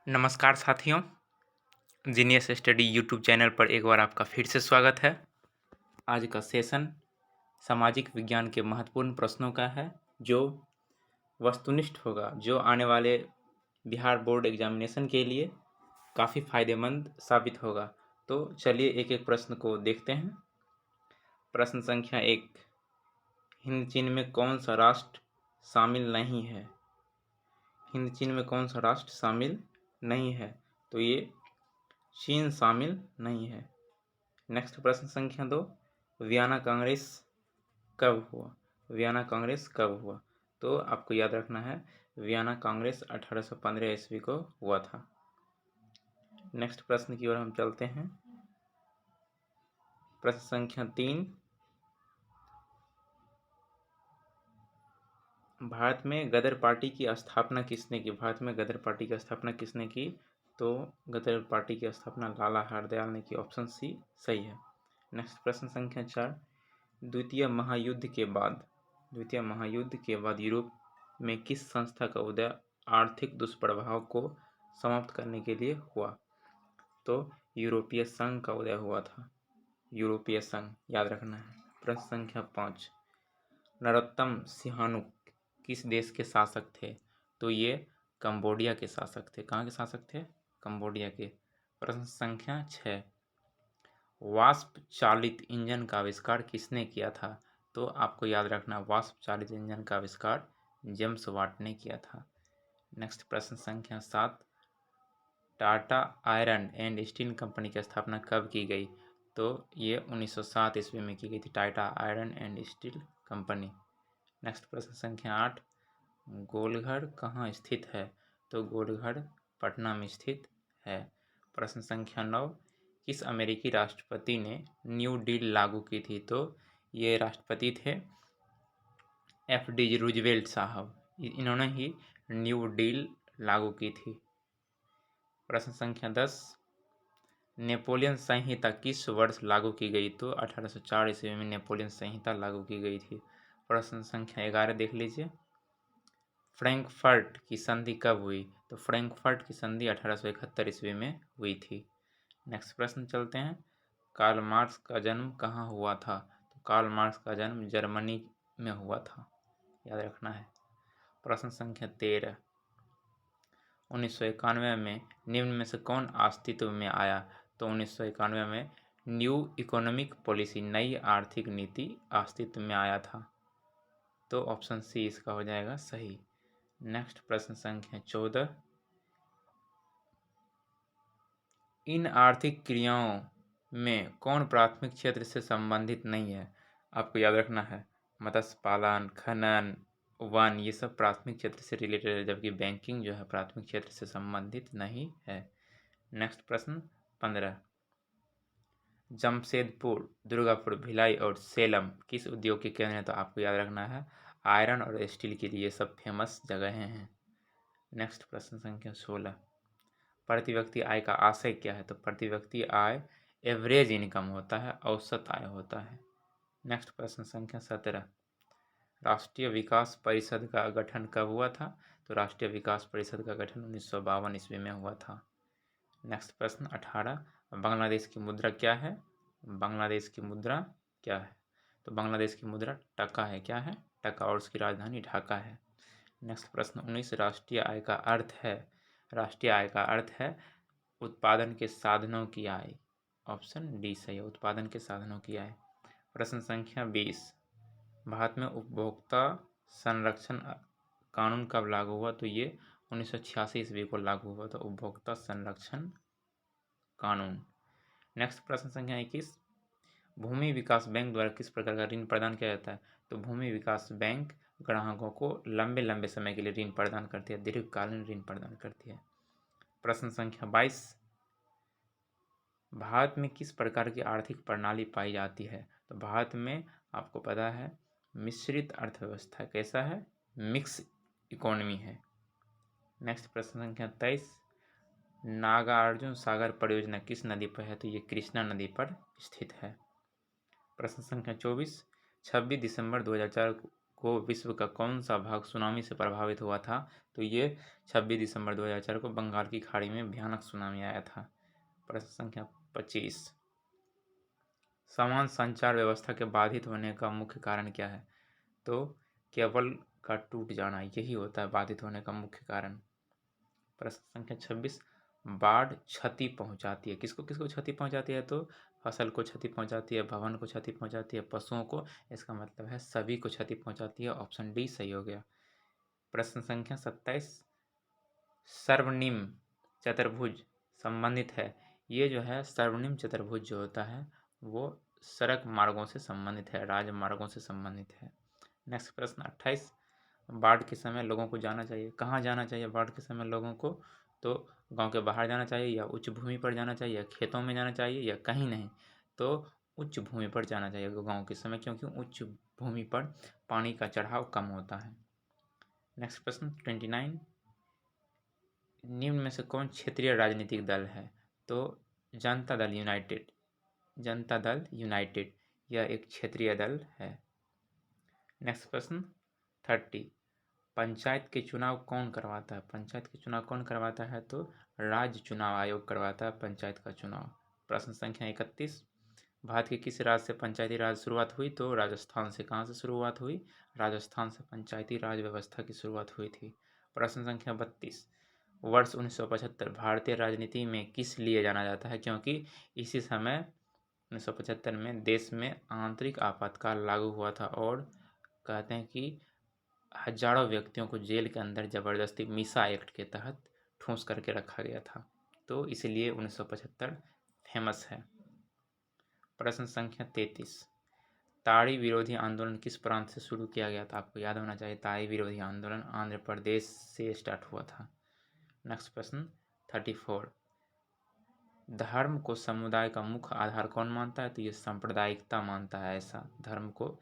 नमस्कार साथियों, genius study YouTube channel पर एक बार आपका फिर से स्वागत है। आज का सेशन सामाजिक विज्ञान के महत्वपूर्ण प्रश्नों का है जो वस्तुनिष्ठ होगा, जो आने वाले बिहार बोर्ड एग्जामिनेशन के लिए काफ़ी फायदेमंद साबित होगा। तो चलिए एक एक प्रश्न को देखते हैं। प्रश्न संख्या 1, हिंद चीन में कौन सा राष्ट्र शामिल नहीं है? हिंद चीन में कौन सा राष्ट्र शामिल नहीं है? तो ये चीन शामिल नहीं है। नेक्स्ट प्रश्न संख्या 2, वियना कांग्रेस कब हुआ? वियना कांग्रेस कब हुआ? तो आपको याद रखना है, वियना कांग्रेस 1815 ईस्वी को हुआ था। नेक्स्ट प्रश्न की ओर हम चलते हैं। प्रश्न संख्या 3, भारत में गदर पार्टी की स्थापना किसने की? भारत में गदर पार्टी की स्थापना किसने की? तो गदर पार्टी की स्थापना लाला हरदयाल ने की। ऑप्शन सी सही है। नेक्स्ट प्रश्न संख्या 4, द्वितीय महायुद्ध के बाद यूरोप में किस संस्था का उदय आर्थिक दुष्प्रभाव को समाप्त करने के लिए हुआ? तो यूरोपीय संघ का उदय हुआ था। यूरोपीय संघ याद रखना है। प्रश्न संख्या 5, नरोत्तम सिहानु किस देश के शासक थे? तो ये कंबोडिया के शासक थे। कहाँ के शासक थे? कंबोडिया के। प्रश्न संख्या 6, वाष्प चालित इंजन का आविष्कार किसने किया था? तो आपको याद रखना, वाष्प चालित इंजन का आविष्कार जेम्स वाट ने किया था। नेक्स्ट प्रश्न संख्या 7, Tata iron and steel company की स्थापना कब की गई? तो ये 1907 ईस्वी में की गई थी, Tata iron and steel company. Next प्रश्न संख्या 8, गोलघर कहाँ स्थित है? तो गोलघर पटना में स्थित है। प्रश्न संख्या 9, किस अमेरिकी राष्ट्रपति ने न्यू डील लागू की थी? तो ये राष्ट्रपति थे FD रूजवेल्ट साहब। इन्होंने ही न्यू डील लागू की थी। प्रश्न संख्या 10, नेपोलियन संहिता किस वर्ष लागू की गई? तो 1804 ईस्वी में नेपोलियन संहिता लागू की गई थी। प्रश्न संख्या 11 देख लीजिए, फ्रैंकफर्ट की संधि कब हुई? तो फ्रैंकफर्ट की संधि 1871 ईस्वी में हुई थी। नेक्स्ट प्रश्न चलते हैं, कार्ल मार्क्स का जन्म कहाँ हुआ था? तो कार्ल मार्क्स का जन्म जर्मनी में हुआ था, याद रखना है। प्रश्न संख्या 13, 1991 में निम्न में से कौन अस्तित्व में आया? तो 1991 में न्यू इकोनॉमिक पॉलिसी, नई आर्थिक नीति अस्तित्व में आया था। तो ऑप्शन सी इसका हो जाएगा सही। नेक्स्ट प्रश्न संख्या 14, इन आर्थिक क्रियाओं में कौन प्राथमिक क्षेत्र से संबंधित नहीं है? आपको याद रखना है, मत्स्य पालन, खनन, वन, ये सब प्राथमिक क्षेत्र से रिलेटेड है, जबकि बैंकिंग जो है प्राथमिक क्षेत्र से संबंधित नहीं है। नेक्स्ट प्रश्न 15, जमशेदपुर, दुर्गापुर, भिलाई और सेलम किस उद्योग के केंद्र हैं? तो आपको याद रखना है, आयरन और स्टील के लिए सब फेमस जगहें हैं। नेक्स्ट प्रश्न संख्या 16, प्रति व्यक्ति आय का आशय क्या है? तो प्रति व्यक्ति आय एवरेज इनकम होता है, औसत आय होता है। नेक्स्ट प्रश्न संख्या 17, राष्ट्रीय विकास परिषद का गठन कब हुआ था? तो राष्ट्रीय विकास परिषद का गठन 1952 ईस्वी में हुआ था। नेक्स्ट प्रश्न 18, बांग्लादेश की मुद्रा क्या है? बांग्लादेश की मुद्रा क्या है? तो बांग्लादेश की मुद्रा टका है। क्या है? टका, और उसकी राजधानी ढाका है। नेक्स्ट प्रश्न 19, राष्ट्रीय आय का अर्थ है? राष्ट्रीय आय का अर्थ है उत्पादन के साधनों की आय। ऑप्शन डी सही है, उत्पादन के साधनों की आय। प्रश्न संख्या 20, भारत में उपभोक्ता संरक्षण कानून कब लागू हुआ? तो ये 1986 ईस्वी को लागू हुआ था, उपभोक्ता संरक्षण कानून। नेक्स्ट प्रश्न संख्या 21, भूमि विकास बैंक द्वारा किस प्रकार का ऋण प्रदान किया जाता है? तो भूमि विकास बैंक ग्राहकों को लंबे लंबे समय के लिए ऋण प्रदान करती है, दीर्घकालीन ऋण प्रदान करती है। प्रश्न संख्या 22, भारत में किस प्रकार की आर्थिक प्रणाली पाई जाती है? तो भारत में आपको पता है मिश्रित अर्थव्यवस्था। कैसा है? मिक्स इकोनॉमी है। नेक्स्ट प्रश्न संख्या 23, नागार्जुन सागर परियोजना किस नदी पर है? तो ये कृष्णा नदी पर स्थित है। प्रश्न संख्या 24, 26 दिसंबर 2004 को विश्व का कौन सा भाग सुनामी से प्रभावित हुआ था? तो ये 26 दिसंबर 2004 को बंगाल की खाड़ी में भयानक सुनामी आया था। प्रश्न संख्या 25, समान संचार व्यवस्था के बाधित होने का मुख्य कारण क्या है? तो केबल का टूट जाना यही होता है बाधित होने का मुख्य कारण। प्रश्न संख्या 26, बाढ़ क्षति पहुंचाती है, किसको किसको क्षति पहुंचाती है? तो फसल को क्षति पहुंचाती है, भवन को क्षति पहुंचाती है, पशुओं को, इसका मतलब है सभी को क्षति पहुंचाती है। ऑप्शन डी सही हो गया। प्रश्न संख्या 27, सर्वनिम्न चतुर्भुज संबंधित है। ये जो है सर्वनिम्न चतुर्भुज जो होता है वो सड़क मार्गों से संबंधित है, राजमार्गों से संबंधित है। नेक्स्ट प्रश्न 28, बाढ़ के समय लोगों को जाना चाहिए, कहाँ जाना चाहिए बाढ़ के समय लोगों को? तो गांव के बाहर जाना चाहिए, या उच्च भूमि पर जाना चाहिए, या खेतों में जाना चाहिए, या कहीं नहीं? तो उच्च भूमि पर जाना चाहिए गांव के समय, क्योंकि उच्च भूमि पर पानी का चढ़ाव कम होता है। नेक्स्ट प्रश्न 29, निम्न में से कौन क्षेत्रीय राजनीतिक दल है? तो जनता दल यूनाइटेड, जनता दल यूनाइटेड यह एक क्षेत्रीय दल है। नेक्स्ट प्रश्न 30, पंचायत के चुनाव कौन करवाता है? पंचायत के चुनाव कौन करवाता है? तो राज्य चुनाव आयोग करवाता है पंचायत का चुनाव। प्रश्न संख्या 31, भारत के किस राज्य से पंचायती राज शुरुआत हुई? तो राजस्थान से। कहाँ से शुरुआत हुई? राजस्थान से पंचायती राज व्यवस्था की शुरुआत हुई थी। प्रश्न संख्या 32, वर्ष 1975 भारतीय राजनीति में किस लिए जाना जाता है? क्योंकि इसी समय 1975 में देश में आंतरिक आपातकाल लागू हुआ था और कहते हैं कि हजारों व्यक्तियों को जेल के अंदर जबरदस्ती मीसा एक्ट के तहत ठूंस करके रखा गया था, तो इसलिए 1975 फेमस है। प्रश्न संख्या 33, ताड़ी विरोधी आंदोलन किस प्रांत से शुरू किया गया था? आपको याद होना चाहिए, ताड़ी विरोधी आंदोलन आंध्र प्रदेश से स्टार्ट हुआ था। नेक्स्ट प्रश्न 34, धर्म को समुदाय का मुख्य आधार कौन मानता है? तो ये सांप्रदायिकता मानता है, ऐसा धर्म को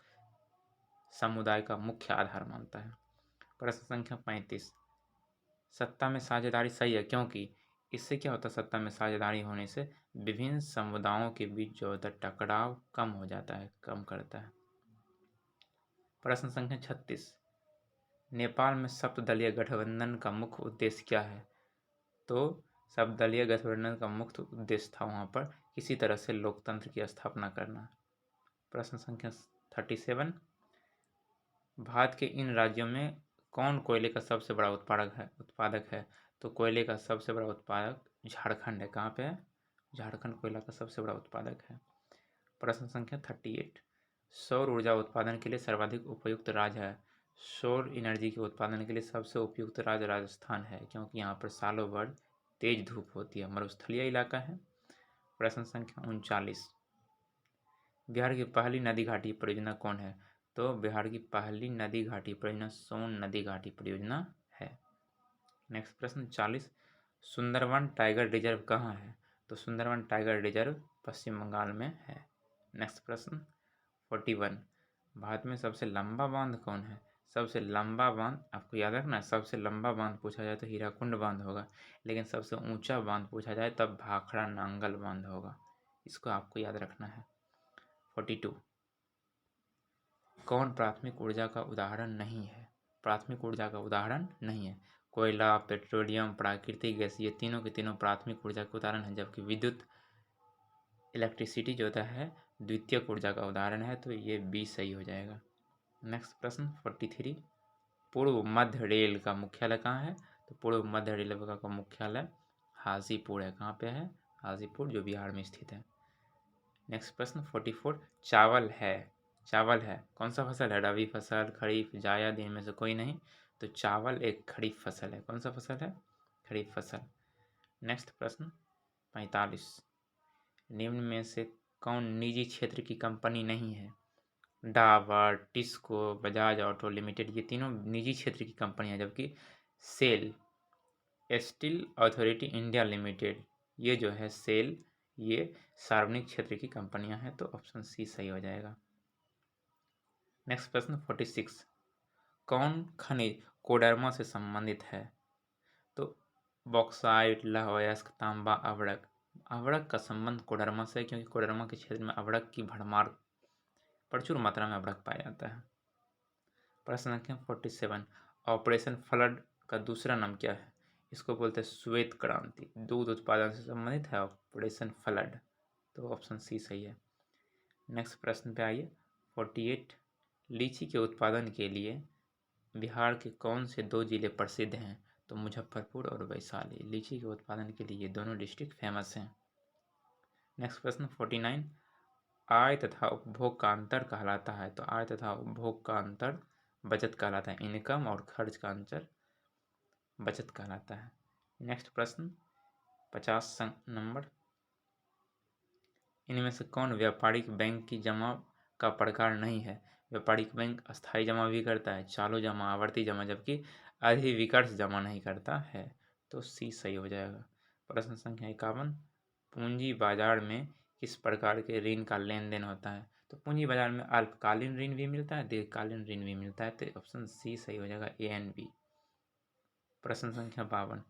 समुदाय का मुख्य आधार मानता है। प्रश्न संख्या 35, सत्ता में साझेदारी सही है, क्योंकि इससे क्या होता है? सत्ता में साझेदारी होने से विभिन्न समुदायों के बीच जो होता है टकराव कम हो जाता है, कम करता है। प्रश्न संख्या 36, नेपाल में सप्तदलीय गठबंधन का मुख्य उद्देश्य क्या है? तो सप्तदलीय गठबंधन का मुख्य उद्देश्य था वहां पर किसी तरह से लोकतंत्र की स्थापना करना। प्रश्न संख्या 37, भारत के इन राज्यों में कौन कोयले का सबसे बड़ा उत्पादक है? तो कोयले का सबसे बड़ा उत्पादक झारखंड है। कहाँ पे है? झारखंड कोयला का सबसे बड़ा उत्पादक है। प्रश्न संख्या 38, सौर ऊर्जा उत्पादन के लिए सर्वाधिक उपयुक्त राज्य है? सौर एनर्जी के उत्पादन के लिए सबसे उपयुक्त राज्य राजस्थान है, क्योंकि यहाँ पर सालों भर तेज धूप होती है, मरुस्थलीय इलाका है। प्रश्न संख्या 39, बिहार की पहली नदी घाटी परियोजना कौन है? तो बिहार की पहली नदी घाटी परियोजना सोन नदी घाटी परियोजना है। नेक्स्ट प्रश्न 40, सुंदरवन टाइगर रिजर्व कहाँ है? तो सुंदरवन टाइगर रिजर्व पश्चिम बंगाल में है। नेक्स्ट प्रश्न 41, भारत में सबसे लंबा बांध कौन है? सबसे लंबा बांध आपको याद रखना है, सबसे लंबा बांध पूछा जाए तो हीराकुंड बांध होगा, लेकिन सबसे ऊंचा बांध पूछा जाए तब भाखड़ा नांगल बांध होगा, इसको आपको याद रखना है। 42, कौन प्राथमिक ऊर्जा का उदाहरण नहीं है? प्राथमिक ऊर्जा का उदाहरण नहीं है। कोयला, पेट्रोलियम, प्राकृतिक गैस ये तीनों के तीनों प्राथमिक ऊर्जा के उदाहरण है, जबकि विद्युत इलेक्ट्रिसिटी जो होता है द्वितीयक ऊर्जा का उदाहरण है, तो ये बी सही हो जाएगा। नेक्स्ट प्रश्न 43, पूर्व मध्य रेल का मुख्यालय कहाँ है? तो पूर्व मध्य रेल का मुख्यालय हाजीपुर है। कहाँ पे है? हाजीपुर, जो बिहार में स्थित है। नेक्स्ट प्रश्न 44, चावल है, चावल है कौन सा फसल है? रबी फसल, खरीफ, जायद, इनमें से कोई नहीं, तो चावल एक खरीफ फसल है। कौन सा फसल है? खरीफ फसल। नेक्स्ट प्रश्न 45, निम्न में से कौन निजी क्षेत्र की कंपनी नहीं है? डाबर, टिस्को, बजाज ऑटो लिमिटेड ये तीनों निजी क्षेत्र की कंपनी है, जबकि SAIL, steel authority India limited ये जो है सेल, ये सार्वजनिक क्षेत्र की कंपनियां हैं, तो ऑप्शन सी सही हो जाएगा। नेक्स्ट प्रश्न 46, कौन खनिज कोडरमा से संबंधित है? तो बॉक्साइट, लौह अयस्क, तांबा, अवड़क। अवड़क का संबंध कोडरमा से है, क्योंकि कोडरमा के क्षेत्र में अवड़क की भरमार प्रचुर मात्रा में अवड़क पाया जाता है। प्रश्न संख्या 47, ऑपरेशन फ्लड का दूसरा नाम क्या है? इसको बोलते हैं श्वेत क्रांति। दूध उत्पादन से संबंधित है ऑपरेशन फ्लड, तो ऑप्शन सी सही है। नेक्स्ट प्रश्न पे आइए। 48, लीची के उत्पादन के लिए बिहार के कौन से 2 जिले प्रसिद्ध हैं? तो मुजफ्फरपुर और वैशाली। लीची के उत्पादन के लिए ये दोनों डिस्ट्रिक्ट फेमस हैं। नेक्स्ट प्रश्न 49, आय तथा उपभोग का अंतर कहलाता है। तो आय तथा उपभोग का अंतर बचत कहलाता है। इनकम और खर्च का अंतर बचत कहलाता है। नेक्स्ट प्रश्न 50 नंबर, इनमें से कौन व्यापारिक बैंक की जमा का प्रकार नहीं है? व्यापारिक बैंक अस्थायी जमा भी करता है, चालू जमा, आवर्ती जमा, जबकि अधिविकर्ष जमा नहीं करता है। तो सी सही हो जाएगा। प्रश्न संख्या 51, पूंजी बाजार में किस प्रकार के ऋण का लेन देन होता है? तो पूंजी बाजार में अल्पकालीन ऋण भी मिलता है, दीर्घकालीन ऋण भी मिलता है। तो ऑप्शन सी सही हो जाएगा, ए एंड बी। प्रश्न संख्या 52,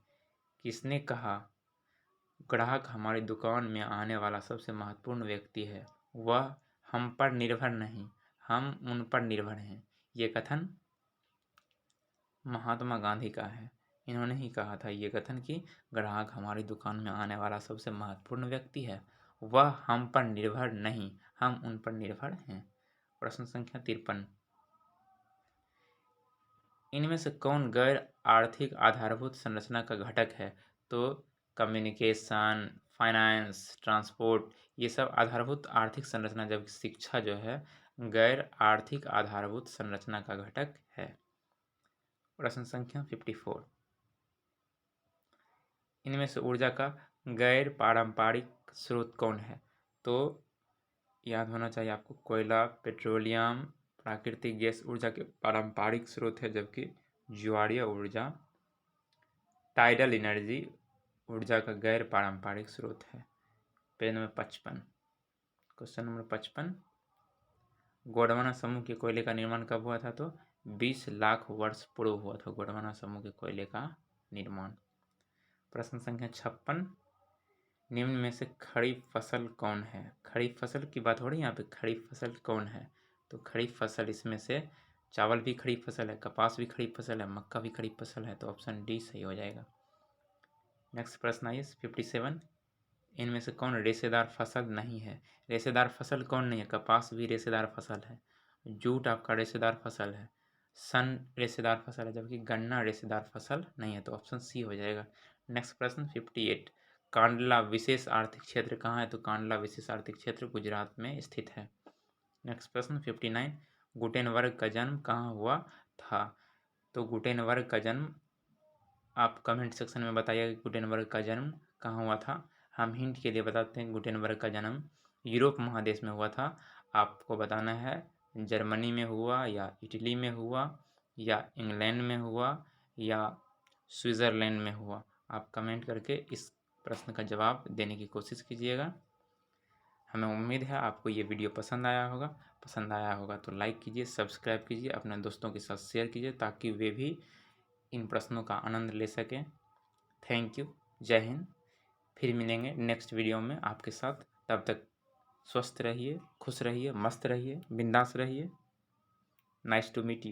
किसने कहा ग्राहक हमारी दुकान में आने वाला सबसे महत्वपूर्ण व्यक्ति है, वह हम पर निर्भर नहीं, हम उन पर निर्भर हैं? ये कथन महात्मा गांधी का है। इन्होंने ही कहा था ये कथन कि ग्राहक हमारी दुकान में आने वाला सबसे महत्वपूर्ण व्यक्ति है, वह हम पर निर्भर नहीं, हम उन पर निर्भर हैं। प्रश्न संख्या 53, इनमें से कौन गैर आर्थिक आधारभूत संरचना का घटक है? तो कम्युनिकेशन, फाइनेंस, ट्रांसपोर्ट, ये सब आधारभूत आर्थिक संरचना, जबकि शिक्षा जो है गैर आर्थिक आधारभूत संरचना का घटक है। प्रश्न संख्या 54, इनमें से ऊर्जा का गैर पारंपरिक स्रोत कौन है? तो याद होना चाहिए आपको, कोयला, पेट्रोलियम, प्राकृतिक गैस ऊर्जा के पारंपरिक स्रोत है, जबकि ज्वारीय ऊर्जा, टाइडल एनर्जी ऊर्जा का गैर पारंपरिक स्रोत है। Page number 55, question number 55, Gondwana समूह के कोयले का निर्माण कब हुआ था? तो 20 लाख वर्ष पूर्व हुआ था गोंडवाना समूह के कोयले का निर्माण। प्रश्न संख्या 56, निम्न में से खरीफ फसल कौन है? खरीफ फसल की बात हो रही है यहाँ पे, खरीफ फसल कौन है? तो खरीफ फसल इसमें से चावल भी खरीफ फसल है, कपास भी खरीफ फसल है, मक्का भी खरीफ फसल है। तो ऑप्शन डी सही हो जाएगा। नेक्स्ट प्रश्न आइए 57, इनमें से कौन रेशेदार फसल नहीं है? रेशेदार फसल कौन नहीं है? कपास भी रेशेदार फसल है, जूट आपका रेशेदार फसल है, सन रेशेदार फसल है, जबकि गन्ना रेशेदार फसल नहीं है। तो ऑप्शन सी हो जाएगा। नेक्स्ट प्रश्न 58, कांडला विशेष आर्थिक क्षेत्र कहाँ है? तो कांडला विशेष आर्थिक क्षेत्र गुजरात में स्थित है। नेक्स्ट प्रश्न 59, गुटेनबर्ग का जन्म कहाँ हुआ था? तो गुटेनबर्ग का जन्म आप कमेंट सेक्शन में बताइएगा कि गुटेनबर्ग का जन्म कहाँ हुआ था। हम हिंट के लिए बताते हैं, गुटेनबर्ग का जन्म यूरोप महादेश में हुआ था। आपको बताना है जर्मनी में हुआ या इटली में हुआ या इंग्लैंड में हुआ या स्विट्ज़रलैंड में हुआ। आप कमेंट करके इस प्रश्न का जवाब देने की कोशिश कीजिएगा। हमें उम्मीद है आपको ये वीडियो पसंद आया होगा। पसंद आया होगा तो लाइक कीजिए, सब्सक्राइब कीजिए, अपने दोस्तों के साथ शेयर कीजिए ताकि वे भी इन प्रश्नों का आनंद ले सकें। थैंक यू, जय हिंद। फिर मिलेंगे नेक्स्ट वीडियो में आपके साथ। तब तक स्वस्थ रहिए, खुश रहिए, मस्त रहिए, बिंदास रहिए। Nice to meet you.